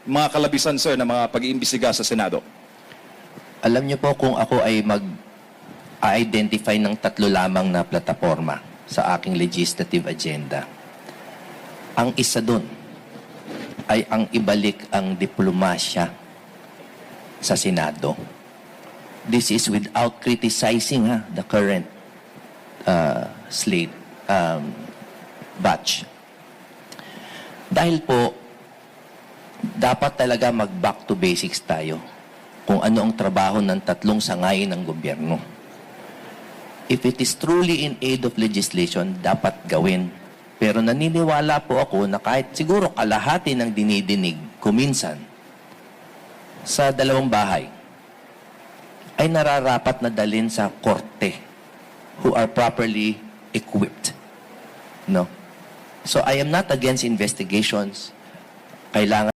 mga kalabisan, sir, na mga pag-iimbestiga sa Senado? Alam niyo po, kung ako ay mag-identify ng 3 lamang na plataforma sa aking legislative agenda, ang isa doon ay ang ibalik ang diplomasya sa Senado. This is without criticizing the current slate batch. Dahil po, dapat talaga mag-back to basics tayo kung ano ang trabaho ng 3 sangay ng gobyerno. If it is truly in aid of legislation, dapat gawin. Pero naniniwala po ako na kahit siguro kalahati ng dinidinig kuminsan sa 2 bahay ay nararapat na dalhin sa korte who are properly equipped. No? So I am not against investigations. Kailangan